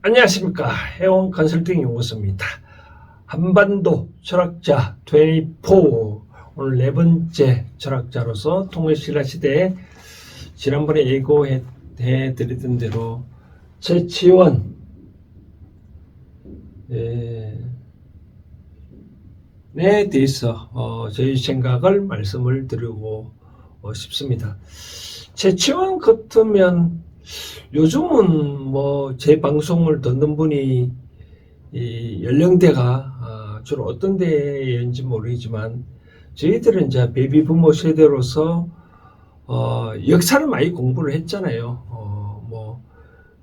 안녕하십니까. 해원 컨설팅 연구소입니다. 한반도 철학자 24, 오늘 네 번째 철학자로서 통일신라 시대에 지난번에 예고해 드리던 대로 최치원 에 대해서 저희 생각을 말씀을 드리고 싶습니다. 최치원 같으면 요즘은 뭐 제 방송을 듣는 분이 이 연령대가 주로 어떤 데인지 모르겠지만 저희들은 이제 베이비 부모 세대로서 역사를 많이 공부를 했잖아요. 뭐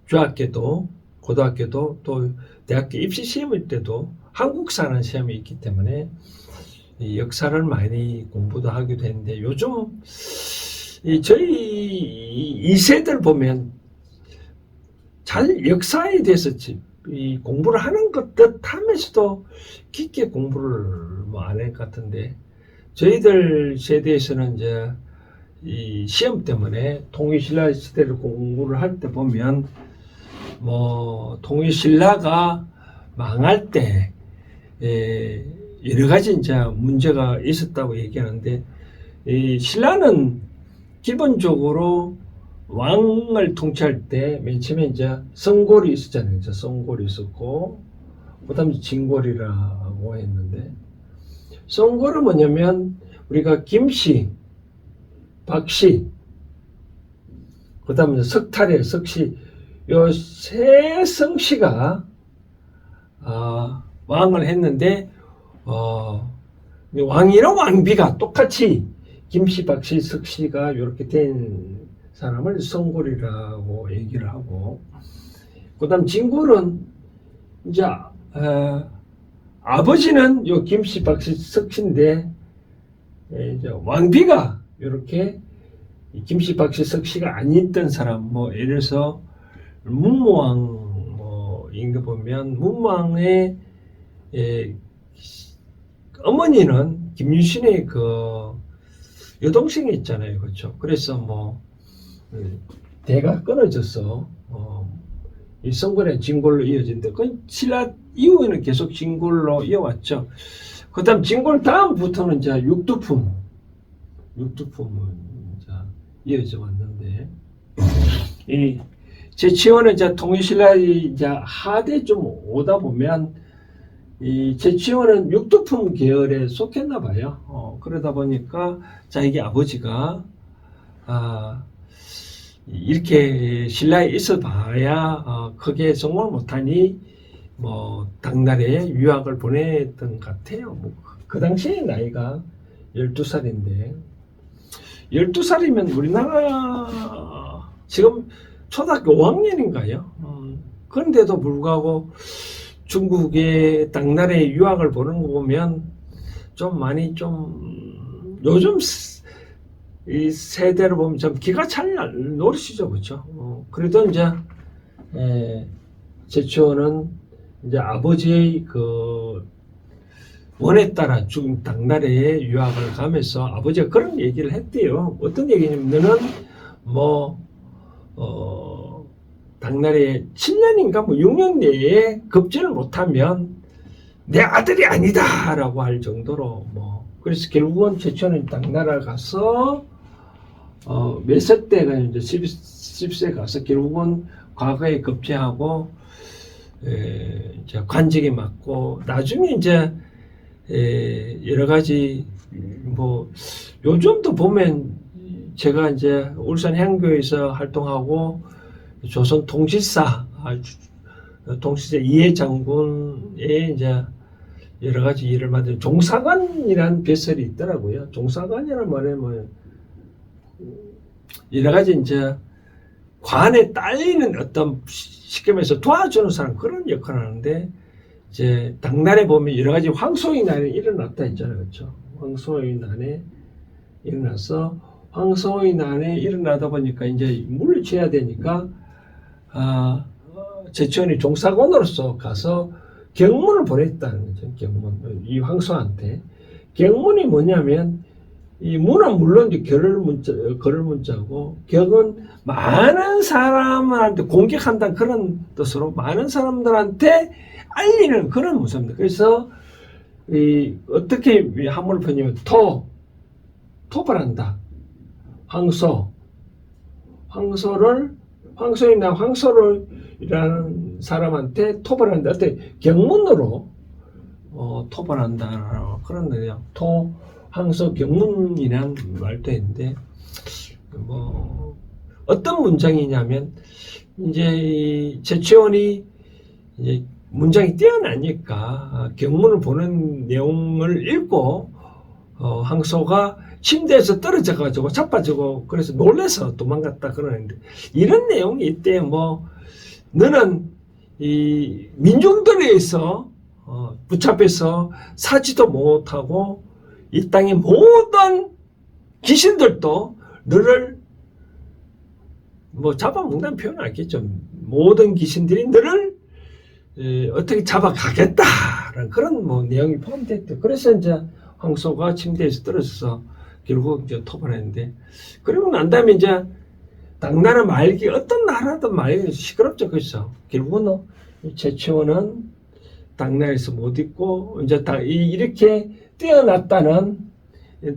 중학교도 고등학교도 또 대학교 입시 시험일 때도 한국사라는 시험이 있기 때문에 이 역사를 많이 공부도 하기도 했는데 요즘 저희 2세들 보면 잘 역사에 대해서 이 공부를 하는 것 듯하면서도 깊게 공부를 뭐 안 할 것 같은데 저희들 세대에서는 이제 이 시험 때문에 통일신라 시대를 공부를 할 때 보면 뭐 통일신라가 망할 때 여러 가지 이제 문제가 있었다고 얘기하는데 이 신라는 기본적으로 왕을 통치할 때 맨 처음에 이제 성골이 있었잖아요. 이제 성골이 있었고 그다음에 진골이라고 했는데 성골은 뭐냐면 우리가 김씨, 박씨, 그다음에 석탈의 석씨 요 세 성씨가 왕을 했는데 왕이랑 왕비가 똑같이 김씨, 박씨, 석씨가 이렇게 된 사람을 성골이라고 얘기를 하고, 그 다음 진골은 이제 아버지는 요 김씨, 박씨, 석씨인데 이제 왕비가 이렇게 김씨, 박씨, 석씨가 아니었던 사람, 뭐 예를 들어서 문무왕 뭐 인거 보면 문무왕의 어머니는 김유신의 그 여동생이 있잖아요, 그렇죠? 그래서 뭐 대가 끊어져서 이 성골의 진골로 이어진데 그 신라 이후에는 계속 진골로 이어왔죠. 그 다음 진골 다음부터는 이제 육두품은 이제 이어져 왔는데 이 제치원은 이제 통일신라 이제 하대 좀 오다 보면 이 제치원은 육두품 계열에 속했나 봐요. 그러다 보니까 자기 아버지가 이렇게 신라에 있어 봐야 크게 성공을 못하니 뭐 당나라에 유학을 보냈던 것 같아요. 뭐 그 당시에 나이가 12살인데 12살이면 우리나라 지금 초등학교 5학년인가요? 그런데도 불구하고 중국의 당나라에 유학을 보는 거 보면 좀 많이 좀 요즘 이 세대로 보면 좀 기가 찰 노릇이죠, 그렇죠? 그래도 이제 제치원은 이제 아버지의 그 원에 따라 중국 당나라에 유학을 가면서 아버지가 그런 얘기를 했대요. 어떤 얘기냐면은 뭐 당나라에 7년인가 뭐 6년 내에 급제를 못하면 내 아들이 아니다라고 할 정도로 뭐 그래서 결국은 제치원은 당나라 가서 몇 세 때가 이제 10세 가서 결국은 과거에 급제하고 이제 관직이 맞고 나중에 이제 여러 가지 뭐 요즘도 보면 제가 이제 울산 향교에서 활동하고 조선 통치사 이해 장군의 이제 여러 가지 일을 만드는 종사관이라는 벼슬이 있더라고요. 종사관이라는 말에 뭐 여러 가지 이제 관에 딸리는 어떤 시점에서 도와주는 사람 그런 역할을 하는데 이제 당나라에 보면 여러 가지 황소의 난이 일어났다 했잖아요, 그렇죠? 황소의 난에 일어나서 황소의 난에 일어나다 보니까 이제 물리쳐야 되니까 제치원이 종사관으로서 가서 경문을 보냈다는 거죠. 경문 이 황소한테 경문이 뭐냐면 이 문은 물론 이제 결을 문자고, 격은 많은 사람한테 공격한다는 그런 뜻으로 많은 사람들한테 알리는 그런 문자입니다. 그래서 어떻게 한문을 표현하면 토벌한다. 황소를이라는 사람한테 토벌한다. 어떤 경문으로 토벌한다. 그런 내용. 황소 경문이라는 말도 있는데, 어떤 문장이냐면, 이제 제치원이 이제 문장이 뛰어나니까 경문을 보는 내용을 읽고 황소가 침대에서 떨어져가지고 자빠지고 그래서 놀래서 도망갔다 그러는데, 이런 내용이 있대. 너는 이 민중들에 의해서 붙잡혀서 사지도 못하고 이 땅의 모든 귀신들도 너를 잡아먹는다는 표현은 알겠죠. 모든 귀신들이 너를 어떻게 잡아가겠다라는 그런 내용이 포함됐대. 그래서 이제 황소가 침대에서 떨어져서 결국 이제 토벌했는데, 그리고 난 다음에 이제 당나라 말기, 어떤 나라든 말기 시끄럽죠. 그렇죠. 결국은 제치원은 당나라에서 못 있고, 이제 이렇게 뛰어났다는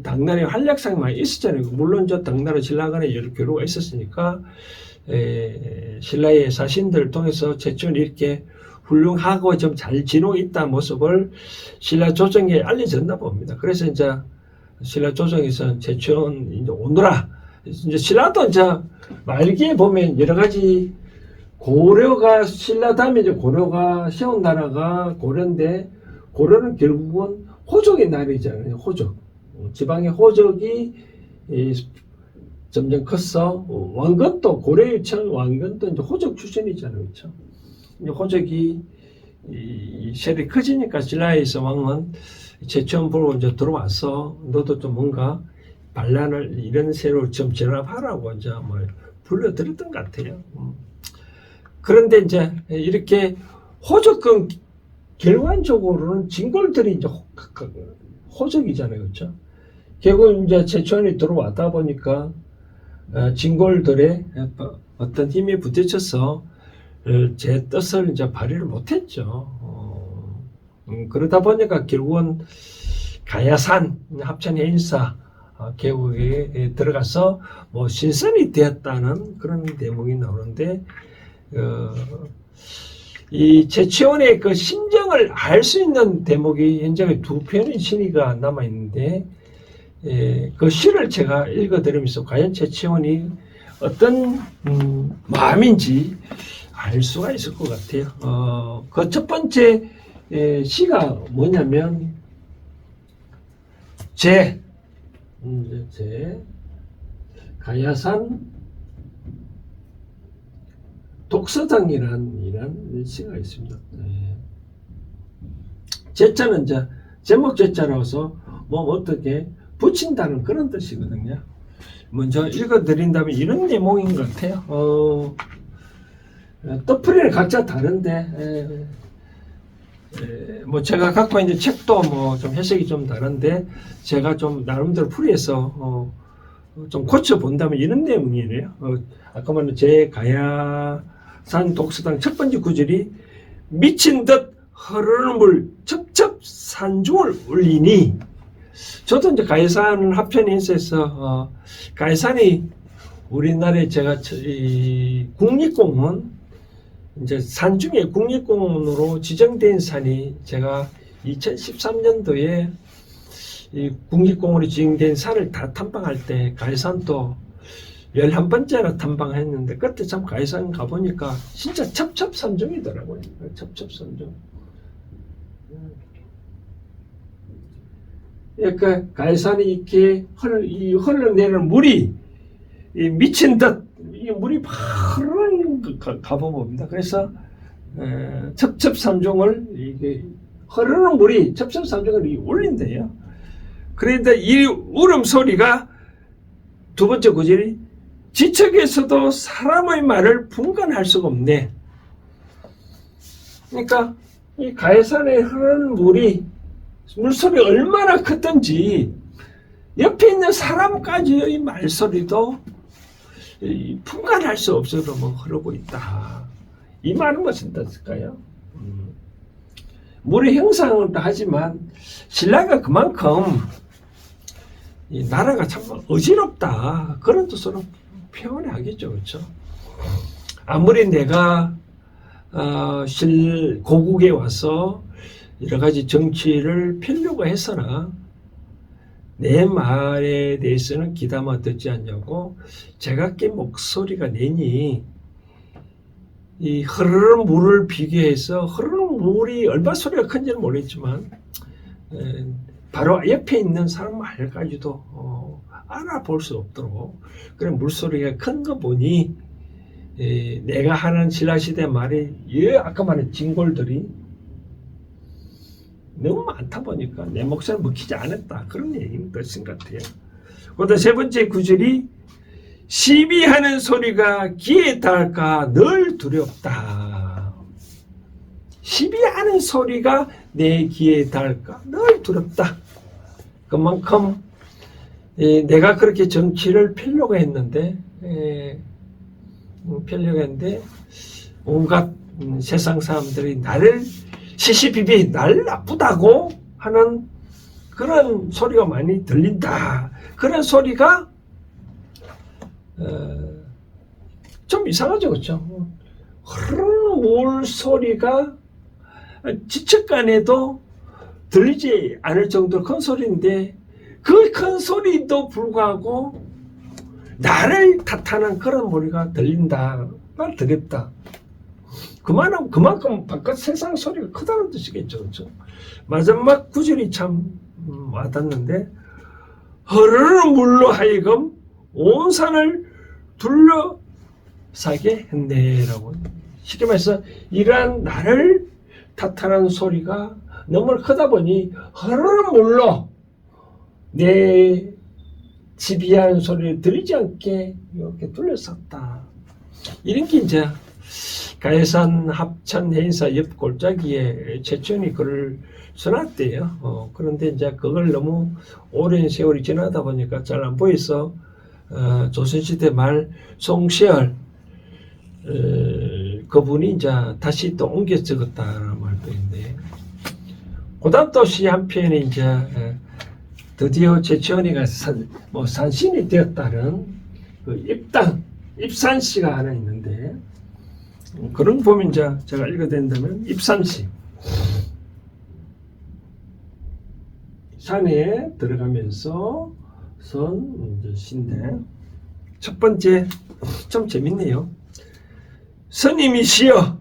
당나라의 활약상이 많이 있었잖아요. 물론 당나라 신라 간에 여러 교류가 있었으니까 신라의 사신들을 통해서 제치원이 이렇게 훌륭하고 좀 잘 지내고 있다는 모습을 신라 조정에 알려졌나 봅니다. 그래서 이제 신라 조정에서 제치원 이제 오너라. 이제 신라도 이제 말기에 보면 여러 가지 고려가 신라 다음에 이제 고려가 세운 나라가 고려인데, 고려는 결국은 호족의 나라이잖아요. 호족. 지방의 호족이 점점 컸어. 왕건도 고려의 왕건도 이제 호족 출신이잖아요. 그렇죠? 호족이 세력이 커지니까 신라에서 왕은 제치원 보러 이제 들어와서 너도 좀 뭔가 반란을 이런 세로 좀 진압하라고 이제 불러들였던 것 같아요. 그런데 이제 이렇게 호족은 결과적으로는 진골들이 이제 호족이잖아요. 그렇죠? 결국 이제 제치원이 들어왔다 보니까 진골들의 어떤 힘이 부딪혀서 제 뜻을 이제 발휘를 못했죠. 그러다 보니까 결국은 가야산 합천해인사 개국에 들어가서 신선이 되었다는 그런 대목이 나오는데, 이 제치원의 그 심정을 알 수 있는 대목이 현재 두 편의 신의가 남아 있는데, 그 시를 제가 읽어드리면서 과연 제치원이 어떤 마음인지 알 수가 있을 것 같아요. 그 첫 번째 시가 뭐냐면 가야산 독서당이라는 시가 있습니다. 제자는 이제 제목 제자라서 어떻게 붙인다는 그런 뜻이거든요. 먼저 읽어드린다면 이런 내용인 것 같아요. 뜻풀이는 각자 다른데, 제가 갖고 있는 책도 좀 해석이 좀 다른데, 제가 좀 나름대로 풀이해서 좀 고쳐본다면 이런 내용이네요. 아까 말한 제 가야산 독서당 첫 번째 구절이 미친 듯 흐르는 물 첩첩 산중을 울리니, 저도 이제 가야산 합천인사에서 가야산이 우리나라에 제가 국립공원 이제 산 중에 국립공원으로 지정된 산이 제가 2013년도에 이 국립공원이 지정된 산을 다 탐방할 때 가야산도 11번째나 탐방했는데, 그때 참 가야산 가보니까 진짜 첩첩산중이더라고요. 첩첩산중. 그러니까 가야산이 이렇게 흘러내리는 물이 미친 듯 이 물이 흐르는 가봅니다. 그래서 첩첩산중을 이게 흐르는 물이 첩첩산중을 울린대요. 그런데 이 울음소리가 두 번째 구절이 지척에서도 사람의 말을 분간할 수가 없네. 그러니까 이 가야산에 흐르는 물소리가 얼마나 컸던지 옆에 있는 사람까지의 말소리도 분간할 수 없어도 뭐 흐르고 있다. 이 말은 무슨 뜻일까요? 물의 형상을 하지만 신라가 그만큼 이 나라가 참 어지럽다 그런 뜻으로 표현을 하겠죠, 그렇죠? 아무리 내가 고국에 와서 여러 가지 정치를 펴려고 했으나 내 말에 대해서는 귀담아 듣지 않냐고 제각기 목소리가 내니 이 흐르는 물을 비교해서 흐르는 물이 얼마 소리가 큰지는 모르겠지만 바로 옆에 있는 사람 말까지도 알아볼 수 없도록 그런 물소리가 큰 거 보니 내가 하는 신라시대 말이 아까 말한 징골들이 너무 많다 보니까 내 목소리를 먹히지 않았다 그런 얘기인 것인 것 같아요. 그다음 세 번째 구절이 시비하는 소리가 귀에 닿을까 늘 두렵다. 시비하는 소리가 내 귀에 닿을까 늘 두렵다. 그만큼 내가 그렇게 정치를 펴려고 했는데 온갖 세상 사람들이 나를 시시비비 날 나쁘다고 하는 그런 소리가 많이 들린다. 그런 소리가 좀 이상하죠, 그렇죠? 흐르는 물 소리가 지척간에도 들리지 않을 정도로 큰 소리인데 그 큰 소리도 불구하고 나를 탓하는 그런 소리가 들린다. 말 들었다. 그만큼 바깥 세상 소리가 크다는 뜻이겠죠, 그렇죠? 마지막 구절이 참 와닿는데 흐르는 물로 하여금 온 산을 둘러싸게 했네라고. 쉽게 말해서 이러한 나를 탓하는 소리가 너무 크다 보니 흐르는 물로 내 지비하는 소리를 들리지 않게 이렇게 둘러쌌다. 이런 게 이제 가해산 합천 해인사 옆 골짜기에 최천이 글을 써놨대요. 그런데 이제 그걸 너무 오랜 세월이 지나다 보니까 잘 안 보여서 조선시대 말 송시열 그분이 이제 다시 또 옮겨 적었다는 말도 있는데, 그 다음 또 시 한 편에 이제 드디어 최치원이가 산신이 되었다는 그 입산시가 하나 있는데, 그런 거 보면 이제 제가 읽어낸다면 입산시. 산에 들어가면서 선 시인데, 첫 번째 좀 재밌네요. 스님이시여,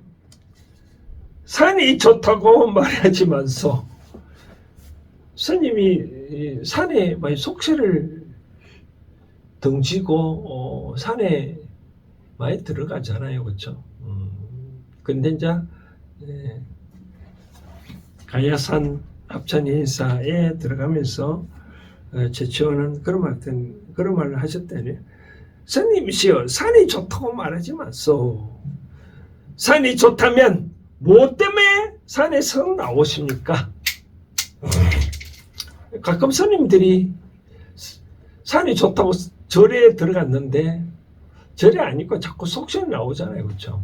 산이 좋다고 말하지만서. 스님이 산에 많이 속세를 등지고 산에 많이 들어가잖아요, 그렇죠? 근데 이제 가야산 합천인사에 들어가면서 최치원은 그런 말을 하셨다니. 스님이시여, 산이 좋다고 말하지 마소. 산이 좋다면 뭐 때문에 산에서 나오십니까? 가끔 스님들이 산이 좋다고 절에 들어갔는데 절이 아니고 자꾸 속세에 나오잖아요, 그렇죠?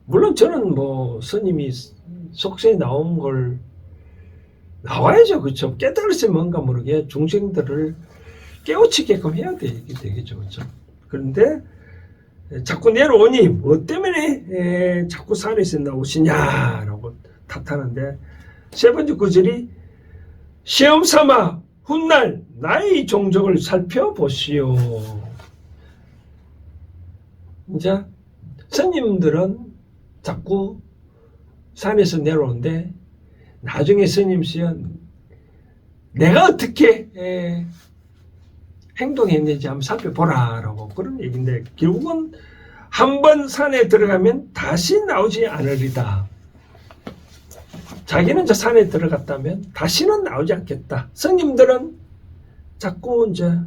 물론 저는 뭐 스님이 속세에 나온 걸 나와야죠, 그렇죠? 깨달으면 뭔가 모르게 중생들을 깨우치게끔 해야 되겠죠, 그렇죠? 그런데 자꾸 내려오니 뭐 때문에 자꾸 산에서 나오시냐라고 탓하는데, 세 번째 구절이 시험 삼아 훗날 나의 종족을 살펴보시오. 이제 스님들은 자꾸 산에서 내려오는데 나중에 스님시연 내가 어떻게 행동했는지 한번 살펴보라라고 그런 얘기인데, 결국은 한번 산에 들어가면 다시 나오지 않으리다. 자기는 저 산에 들어갔다면 다시는 나오지 않겠다. 스님들은 자꾸 이제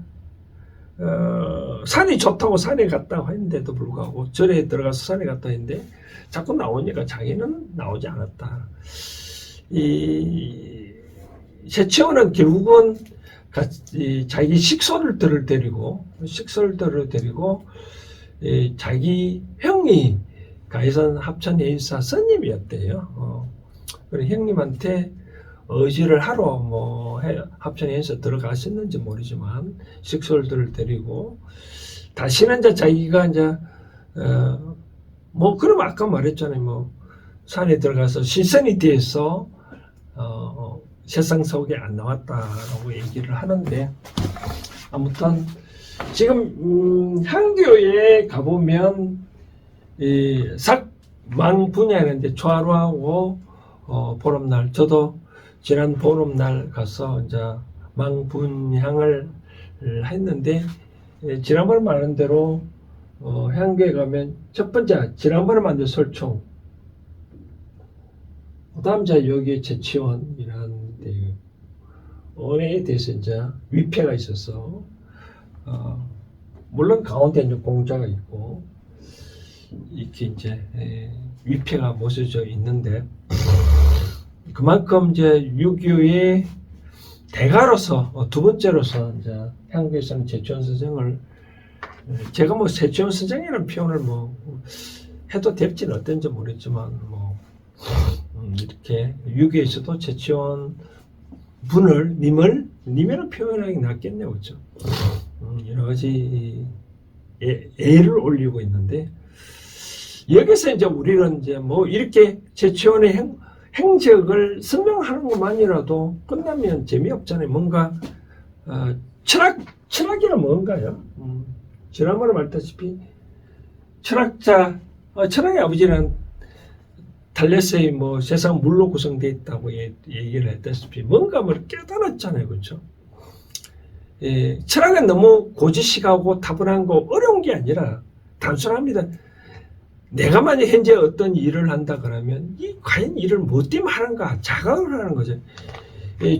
산이 좋다고 산에 갔다고 했는데도 불구하고 절에 들어가서 산에 갔다 했는데 자꾸 나오니까 자기는 나오지 않았다. 이 최치원은 결국은 자기 식솔들을 데리고 자기 형이 가해산 합천해인사 스님이었대요. 그래서 형님한테 의지를 하러 합천해인사 들어가셨는지 모르지만 식솔들을 데리고 다시는 이제 자기가 이제 그럼 아까 말했잖아요. 산에 들어가서 신선이 뒤에서 세상 속에 안 나왔다라고 얘기를 하는데, 아무튼 지금 향교에 가보면 이 삭망 분야는 초하루하고 보름날, 저도 지난 보름날 가서 이제 망분향을 했는데, 지난번에 말한 대로 향교에 가면 첫 번째 지난번에 만든 설총, 그 다음 여기 제치원이라는 데 원에 대해서 이제 위패가 있어서 물론 가운데 이제 공자가 있고 이렇게 이제 위패가 모셔져 있는데, 그만큼 이제 유교의 대가로서 두 번째로서 이제 향교에서는 제치원 선생을, 제가 제치원 선생이라는 표현을 해도 될지는 어떤지 모르겠지만 이렇게 유교에서도 제치원 분을 님이라는 표현하기 낫겠네요, 그렇죠? 여러 가지 애를 올리고 있는데, 여기서 이제 우리는 이제 이렇게 제치원의 행적을 설명하는 것만이라도 끝나면 재미없잖아요. 뭔가 철학이란 뭔가요? 지난번에 말했다시피 철학의 아버지는 탈레스의 세상 물로 구성되어 있다고 얘기를 했다시피 뭔가 깨달았잖아요, 그렇죠? 철학은 너무 고지식하고 타분한 거 어려운 게 아니라 단순합니다. 내가 만약 현재 어떤 일을 한다 그러면 과연 일을 뭐 때문에 하는가 자각을 하는 거죠.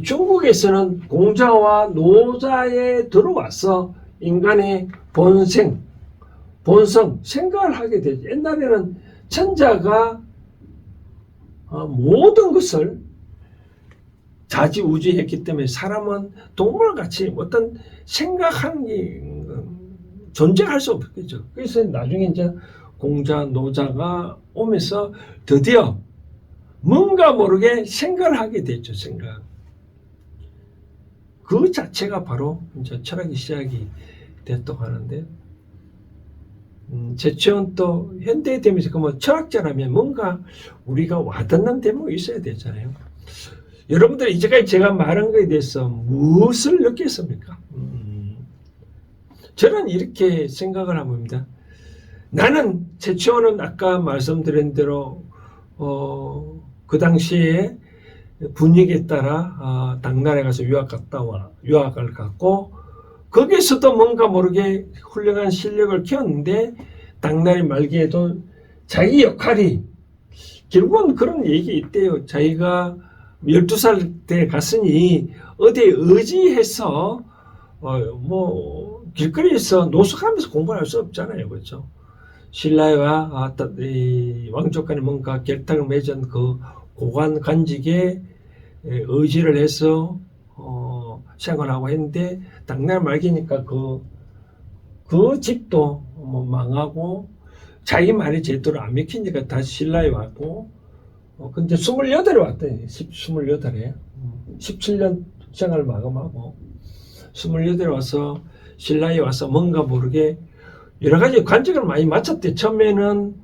중국에서는 공자와 노자에 들어와서 인간의 본성, 생각을 하게 되죠. 옛날에는 천자가 모든 것을 좌지우지했기 때문에 사람은 동물같이 어떤 생각하는 게 존재할 수 없겠죠. 그래서 나중에 이제 공자, 노자가 오면서 드디어 뭔가 모르게 생각을 하게 됐죠. 생각. 그 자체가 바로 이제 철학이 시작이 됐다고 하는데, 제치원 또 현대에 되면서 철학자라면 뭔가 우리가 와닿는 대목이 있어야 되잖아요. 여러분들 이제까지 제가 말한 것에 대해서 무엇을 느꼈습니까? 저는 이렇게 생각을 합니다. 나는 제치원은 아까 말씀드린 대로 그 당시에 분위기에 따라 당나라에 가서 유학을 갔고, 거기서도 뭔가 모르게 훌륭한 실력을 키웠는데 당나라 말기에도 자기 역할이, 결국은 그런 얘기 있대요. 자기가 12살 때 갔으니 어디에 의지해서 길거리에서 노숙하면서 공부를 할 수 없잖아요, 그렇죠? 신라와 왕족 간에 뭔가 결탁을 맺은 그 고관 관직에 의지를 해서 생활하고 했는데, 당나라 말기니까 그 집도 망하고 자기 말이 제대로 안 먹히니까 다시 신라에 왔고, 근데 28에 왔더니 28에 17년 생활을 마감하고 28에 와서 신라에 와서 뭔가 모르게 여러 가지 관직을 많이 마쳤대. 처음에는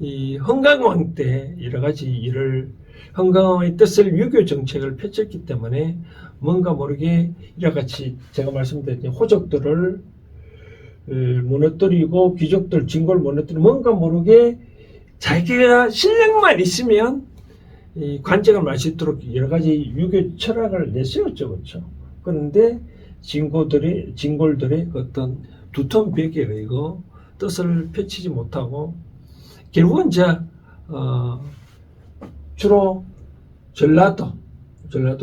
이 흥강왕 때 여러 가지 일을, 흥강왕의 뜻을 유교 정책을 펼쳤기 때문에 뭔가 모르게 이렇게 제가 말씀드린 호족들을 무너뜨리고 귀족들 진골 무너뜨리고 뭔가 모르게 자기가 실력만 있으면 이 관직을 말 수 있도록 여러 가지 유교 철학을 내세웠죠, 그렇죠? 그런데 진골들의 어떤 두터운 벽에 의거 뜻을 펼치지 못하고 결국은 이제 주로 전라도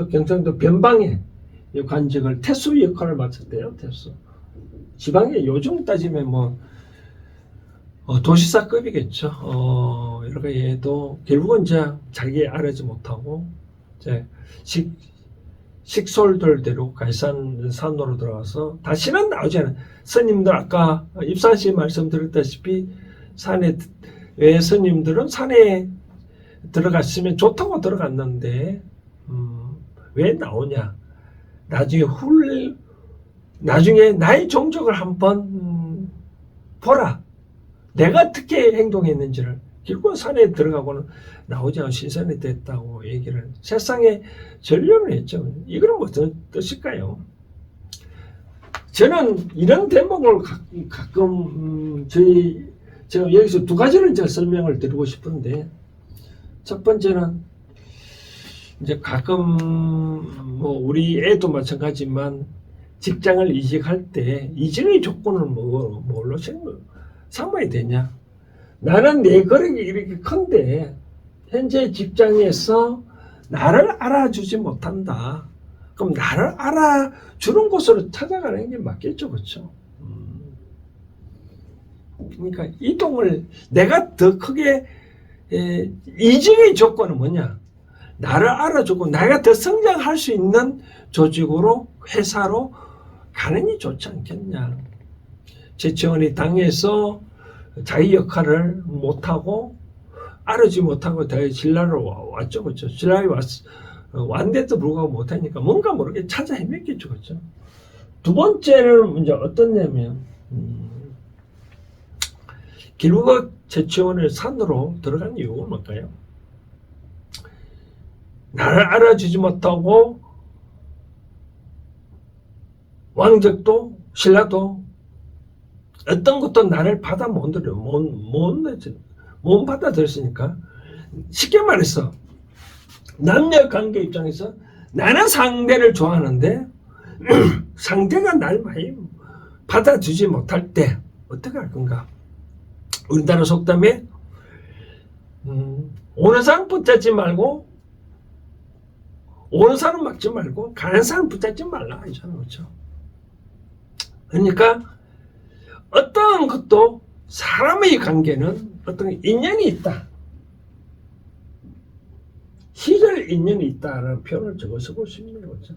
경상도 변방에 관직을 태수 역할을 맡았대요. 태수. 지방에 요즘 따지면 도시사급이겠죠. 여러 가지도 결국은 이제 자기 알아지 못하고 이제 식솔들 데리고 갈산산으로 들어가서 다시는 나오지 않아요. 스님들 아까 입산시 말씀드렸다시피 산에 왜 스님들은 산에 들어갔으면 좋다고 들어갔는데 왜 나오냐? 나중에 나의 종족을 한번 보라. 내가 어떻게 행동했는지를. 결국 산에 들어가고는 나오지 않고 신선이 됐다고 얘기를 세상에 전령을 했죠. 이건 무슨 뜻일까요? 저는 이런 대목을 가끔 제가 여기서 두 가지를 제가 설명을 드리고 싶은데, 첫 번째는 이제 가끔 뭐 우리 애도 마찬가지지만 직장을 이직할 때 이직의 조건은 뭘로 삼아야 되냐? 나는 내 거력이 이렇게 큰데 현재 직장에서 나를 알아주지 못한다. 그럼 나를 알아주는 곳으로 찾아가는 게 맞겠죠, 그렇죠? 그러니까 이동을 내가 더 크게 이직의 조건은 뭐냐? 나를 알아주고 내가 더 성장할 수 있는 조직으로 회사로 가는 게 좋지 않겠냐? 최치원이 당에서 자기 역할을 못하고 알아주지 못하고 진라로 왔죠, 그렇죠? 진라에 왔는데도 불구하고 못하니까 뭔가 모르게 찾아 헤맸겠죠, 그렇죠? 두 번째는 이제 어떻냐면 길국어 최치원을 산으로 들어간 이유가 뭘까요? 나를 알아주지 못하고 왕족도 신라도 어떤 것도 나를 못 받아들였으니까 쉽게 말해서 남녀 관계 입장에서 나는 상대를 좋아하는데 상대가 날 많이 받아주지 못할 때 어떻게 할 건가? 우리나라 속담에 오는 사람 붙잡지 말고 오는 사람 막지 말고 가는 사람 붙잡지 말라 하잖아요, 그렇죠? 그러니까 어떤 것도 사람의 관계는 어떤 인연이 있다. 시절 인연이 있다라는 표현을 적어 쓰고 싶네요, 그렇죠?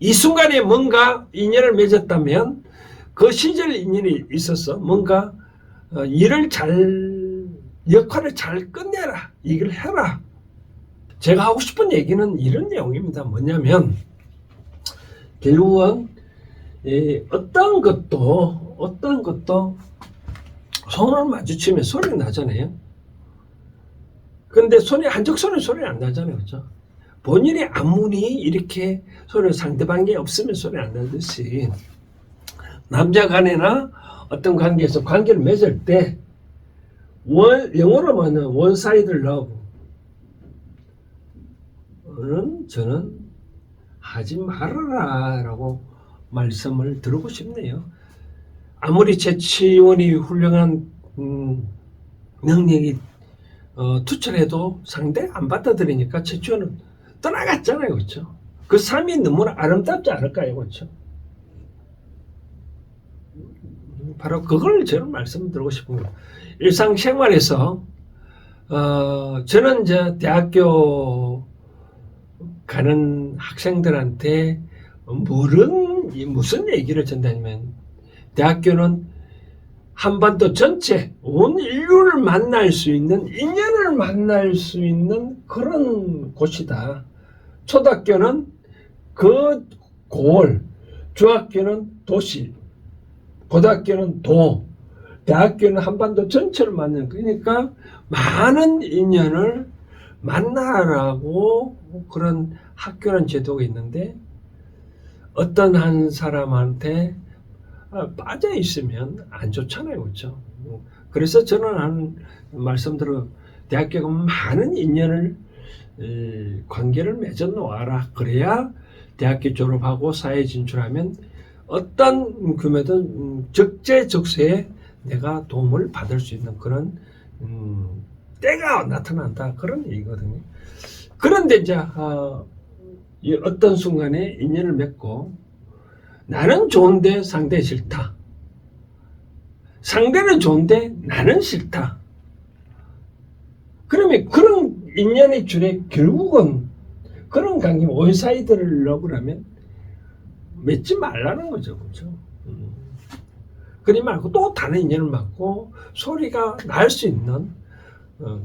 이 순간에 뭔가 인연을 맺었다면 그 시절 인연이 있어서 뭔가 역할을 잘 끝내라. 이걸 해라. 제가 하고 싶은 얘기는 이런 내용입니다. 뭐냐면 결국은 어떤 것도 손을 마주치면 소리가 나잖아요. 근데 한쪽 손에 소리 안 나잖아요, 그렇죠? 본인이 아무리 이렇게 상대방이 없으면 소리 안 나듯이 남자 간에나 어떤 관계에서 관계를 맺을 때 영어로 말하면 원사이드 러브는 저는 하지 말아라 라고 말씀을 드리고 싶네요. 아무리 최치원이 훌륭한 능력이 투철해도 상대가 안 받아들이니까 최치원은 떠나갔잖아요, 그렇죠? 그 삶이 너무나 아름답지 않을까요, 그렇죠? 바로 그걸 저는 말씀드리고 싶은 거예요. 일상생활에서 저는 이제 대학교 가는 학생들한테 무슨 얘기를 전하냐면 대학교는 한반도 전체 온 인류를 만날 수 있는 인연을 만날 수 있는 그런 곳이다. 초등학교는 그 고을, 중학교는 도시, 고등학교는 도, 대학교는 한반도 전체를 만나는, 그러니까 많은 인연을 만나라고 그런 학교라는 제도가 있는데 어떤 한 사람한테 빠져 있으면 안 좋잖아요, 그렇죠? 그래서 저는 말씀대로 대학교가 많은 인연을 관계를 맺어 놓아라. 그래야 대학교 졸업하고 사회 진출하면 어떤 규모든 적재적소에 내가 도움을 받을 수 있는 그런 때가 나타난다, 그런 얘기거든요. 그런데 이제 어떤 순간에 인연을 맺고 나는 좋은데 상대 싫다. 상대는 좋은데 나는 싫다. 그러면 그런 인연의 줄에 결국은 그런 관계 원사이드를 러브라면 맺지 말라는 거죠. 그렇죠? 그리 말고 또 다른 인연을 맺고 소리가 날 수 있는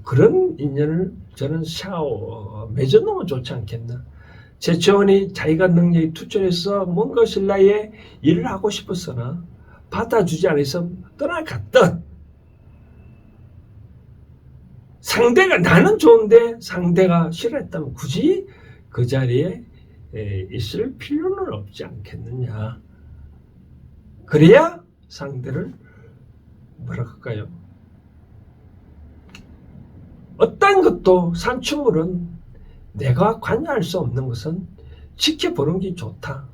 그런 인연을 저는 맺어놓으면 좋지 않겠나. 제치원이 자기가 능력이 투철해서 뭔가 신라에 일을 하고 싶었으나 받아주지 않아서 떠나갔던 상대가 나는 좋은데 상대가 싫어했다면 굳이 그 자리에 있을 필요는 없지 않겠느냐. 그래야 상대를 뭐라 할까요? 어떤 것도 산출물은 내가 관여할 수 없는 것은 지켜보는 게 좋다.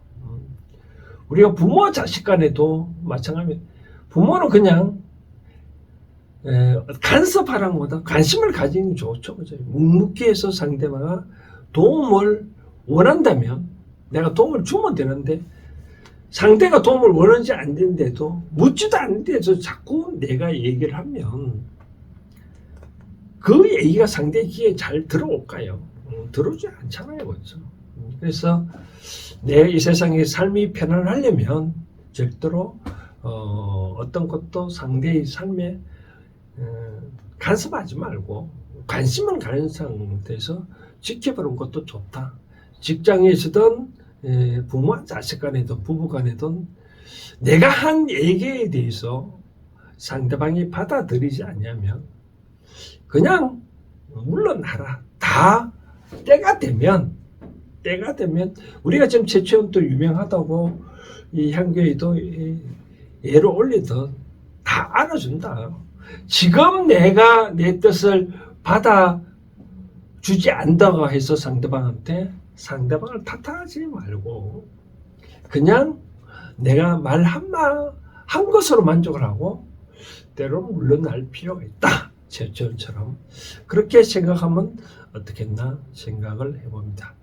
우리가 부모 자식 간에도 마찬가지입니다. 부모는 그냥 간섭하라는 것보다 관심을 가지는 게 좋죠. 그죠? 묵묵히 해서 상대방가 도움을 원한다면 내가 도움을 주면 되는데 상대가 도움을 원하지 않는데도 묻지도 않는데도 자꾸 내가 얘기를 하면 그 얘기가 상대 귀에 잘 들어올까요? 들어오지 않잖아요. 그렇죠? 그래서 내 이 세상의 삶이 편안하려면 절대로 어떤 것도 상대의 삶에 간섭하지 말고 관심을 가는 상태에서 지켜보는 것도 좋다. 직장에서든 부모와 자식 간에든 부부 간에든 내가 한 얘기에 대해서 상대방이 받아들이지 않냐면 그냥 물러나라. 다 때가 되면 우리가 지금 제치원도 유명하다고 이 향교에도 예를 올리듯 다 알아준다. 지금 내가 내 뜻을 받아주지 않다고 해서 상대방을 탓하지 말고 그냥 내가 말 한 것으로 만족을 하고 때로는 물러날 필요가 있다. 제처럼 그렇게 생각하면 어떻겠나 생각을 해봅니다.